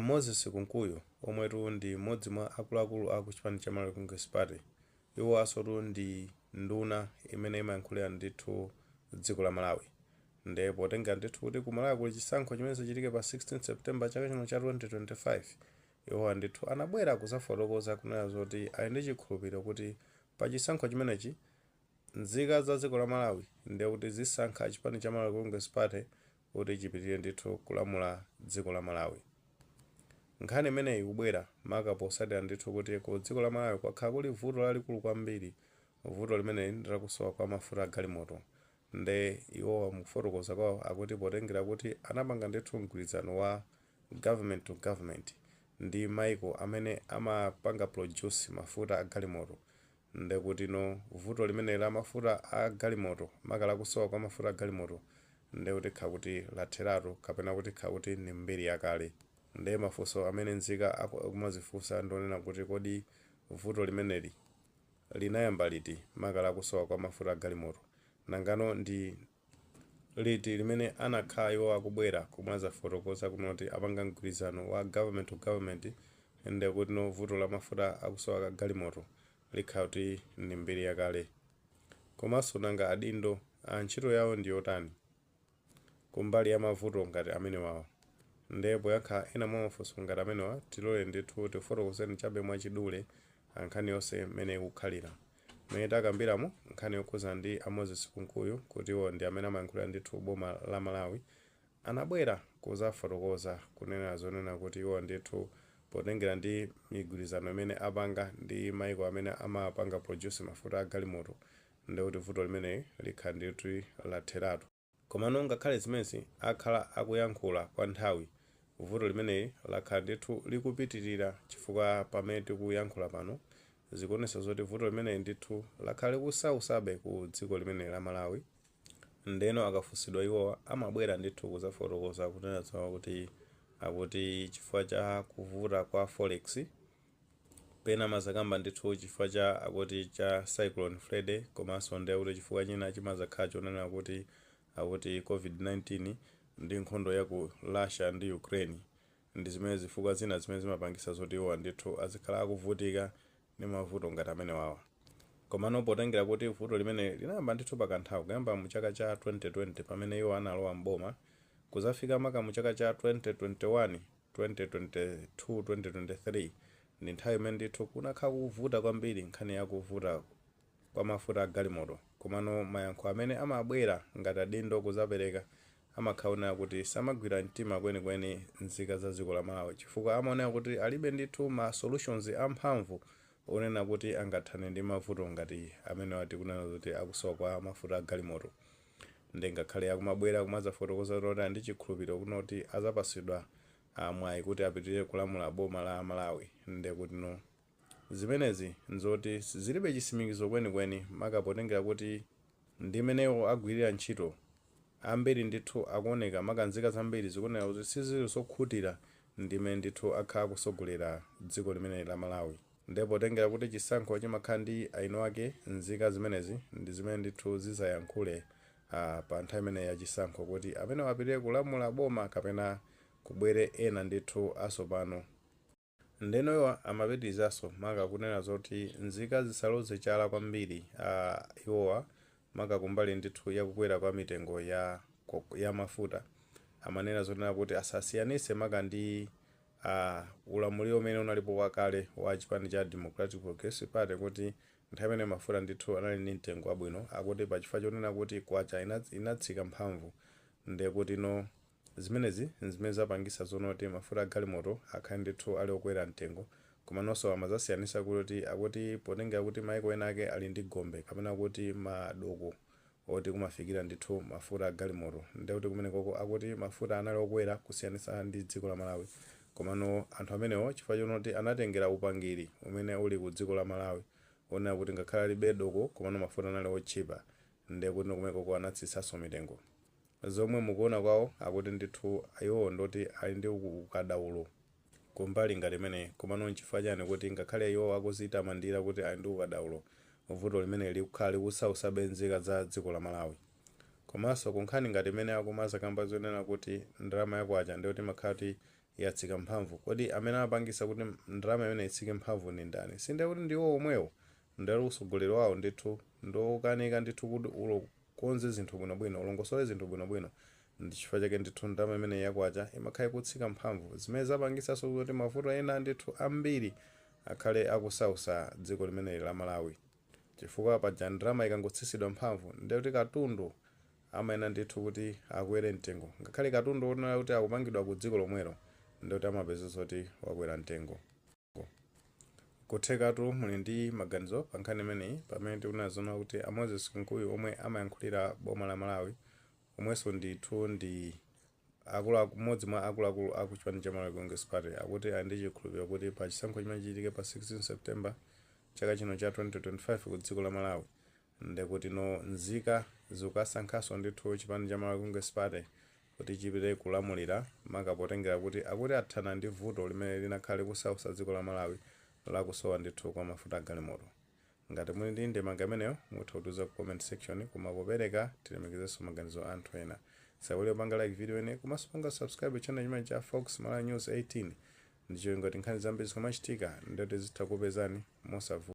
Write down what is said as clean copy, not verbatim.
Moses Kunkuyu omwetu ndi mmodzi mwa akuluakulu aku chipani cha Malawi Congress Party. Iwo asotu ndi nduna imene imayankhulira ndithu dziko la Malawi. Nde potenga ndithu kuti ku Malawi kuli chisankho chimene chichitike pa 16 September chaka chino cha 2025. Iwo ndithu anabwera kuzafotokoza kunena zoti ali ndi chikhulupiriro kuti pa chisankho chimenechi nzika za dziko la Malawi ndi kuti zisankha chipani cha Malawi Congress Party kuti chipitirire ndithu kulamula dziko la Malawi. Nkhani imeneyi ikubwera maka posatira ndithu kuti ku dziko la Malawi kwakhala kuli vuto lalikulu kwambiri. Vuto limeneli ndi lakusowa kwa mafuta agalimoto. Nde iwo mukufotokoza kwawo akuti potengera kuti anapanga ndithu mgwirizano wa government to government ndi maiko amene amapanga produce mafuta agalimoto. Nde kuti no vuto limeneli la mafuta agalimoto maka lakusowa kwa mafuta agalimoto nde kuti kha kuti latheratu kapena kuti kha kuti ni mbiri yakale. Nde mafunso amene nzika akumazifunsa ndonena kuti kodi vuto limeneli linayamba liti maka lakusowa kwa mafuta agalimoto. Nangano ndi liti limene anakhala iwo akubwera kumazafotokoza kunoti apanga mgwirizano wa government to government nde kuti no vuto la mafuta akusowa agalimoto likhala kuti ni mbiri yakale. Komanso nanga adindo ntchito yawo ndi yotani kumbali ya mavuto ngati amene wawo. Nde poyankha ena mwa mafunso ngati amenewa tilole ndithu tifotokozeni chabe mwachidule nkhani yonse mmene ikukhalira. Mmene takambiramo nkhani yokhuza ndi Moses Kunkuyu kuti iwo ndi amene amayankhulira ndithu boma la Malawi anabwera kuzafotokoza kunena zonena kuti iwo ndithu potengera ndi migwirizano imene apanga ndi maiko amene amapanga produce mafuta agalimoto ndi kuti vuto limene likhala ndithu latheratu. Komano ngakhale zimezi akhala akuyankhula kwa nthawi vuto limeneli lakhala ndithu likupitirira chifukwa pamene tikuyankhula pano zikuonesa zoti vuto limeneli ndithu lakhala likusausabe ku dziko limeneli la Malawi. Ndeno akafunsidwa iwo amabwera ndithu kuzafotokoza kunena zawo kuti akuti chifukwa cha kuvuta kwa forex pena mazakamba ndithu chifukwa cha akuti cha cyclone Freddy komanso ndi kuti chifukwa china chimazakhala chonena kuti akuti COVID-19 ndi nkhondo ya ku Russia ndi Ukraine ndi zimene zifukwa zina zimene zimapangisa zoti iwo ndithu azikhala akuvutika ndi mavuto ngati amene wawa. Komano potengera kuti vuto limene linayamba ndithu pakanthawi kuyamba mu chaka cha 2020 pamene iwo analowa mboma kuzafika maka mu chaka cha 2021 2022 2023 ndi nthawi imene ndithu kunakhala kuvuta kwambiri nkhani ya kuvuta kwa mafuta agalimoto. Komano mayankho amene amabwera ngati adindo kuzapereka amakhaona kuti samagwira mtima kwenikweni nzika za dziko la Malawi chifukwa amaonera kuti alibe ndithu ma solutions amphamvu onena kuti angathane ndi mavuto ngati amene wati kunena kuti akusowa kwa mafuta agalimoto. Nde ngakhale akumabwera kumazafotokoza kuti ndi chikhulupiriro kunoti azapasidwa mwayi kuti apitirire kulamula boma la Malawi. Nde kuti no zimenezi nzoti zilibe chisimikizo kwenikweni maka potengera kuti ndi menewo agwirira ntchito ambiri ndithu akuoneka maka nzika zambiri zikuoneka kuti sizili zokhutira ndimene ndithu akhala kusogolera dziko limene la Malawi. Nde potengera kuti chisankho chimakhala ndi aino ake nzika zimenezi ndi zimene ndithu zizayankhule pa nthawi imene ya chisankho kuti amene apitire kulamula boma kapena kubwere ena ndithu asopano. Ndeno iwo amapitirizaso maka kunena zoti nzika zisaloze chala kwambiri iwowa maka kumbali ndithu yakukwera kwa mitengo ya mafuta amanena zonena kuti asasiyanise maka ndi ulamuliro umene unalipo wakale wa chipani cha Democratic Progressive Party kuti nthawi imene mafuta ndithu anali ndi mtengo wabwino akuti pachifukwa chonena kuti kwacha inatsika mphamvu. Nde kuti no zimenezi zimene zapangisa zonoti mafuta agalimoto akhale ndithu ali okwera mtengo. Komanonso amazasiyanisa kuti akuti potengera kuti maiko ena ake ali ndi gombe kapena kuti madoko oti kumafikira ndithu mafuta agalimoto. Nde kuti kumene koko akuti mafuta anali okwera kusiyanisa ndi dziko la Malawi. Komano anthu amenewo chifukwa chonoti anatengera upangiri umene uli ku dziko la Malawi onena kuti ngakhala alibe doko komano mafuta anali otchipa. Nde kuti kumene koko anatsisaso mitengo. Zomwe mukuona kwawo akuti ndithu iwo ndoti ali ndi ukadaulo kumbali ngati imene. Komano nchifukwa chani kuti ngakhale iwo akuzitamandira kuti ali ndi ukadaulo vuto limene likukhala likusausabe nzika za dziko la Malawi. Komanso kunkhani ngati imene akumazakamba zonena kuti ndalama yakwacha ndi kuti makhala kuti yatsika mphamvu. Kodi amene apangisa kuti ndalama imene itsike mphamvu ni ndani? Sinde kuti ndiwo omwewo ndali usogoleri wawo ndithu ndokanika ndithu kuti ulokonze zinthu bwinobwino, ulongosole zinthu bwinobwino. Ndi chifukwa chake ndithu ndalama imene yakwacha imakhala ikutsika mphamvu, zimene zapangisanso kuti mavuto ena ndithu ambiri akhale akusausa dziko limeneli la Malawi. Chifukwa paja ndalama ikangotsitsidwa mphamvu ndiye kuti katundu amayenera ndithu kuti akwere mtengo. Ngakhale katundu onena kuti akupangidwa ku dziko lomwelo ndiye kuti amapezanso kuti wakwera mtengo. Kuthekatu muli ndi maganizo pa nkhani imeneyi pamene tikunazona kuti a Moses Kunkuyu omwe amayankhulira boma la Malawi, omwenso ndithu ndi mmodzi mwa akuluakulu aku chipani cha Malawi Congress Party, akuti ali ndi chikhulupiriro kuti pa chisankho chimene chitike pa 16 September chaka chino cha 2025 ku dziko la Malawi ndekuti nzika zikusankhanso ndithu chipani cha Malawi Congress Party kuti chipite kulamulira makapotengera kuti akuti athana ndi vuto limene linakhale kusausa dziko la Malawi lakusowa ndithu kwa mafuta agalimoto. Ngati muli ndi ndemanga imeneyo mutha kutiuza ku comment section, koma popereka tilemekezenso maganizo anthu ena. Musaiwale kupanga like video ine komanso panga subscribe channel chimene cha Fox Malawi News 18 ndicho ngati nkhani zambiri zikumachitika ndoti zitha kupezani mosavuta.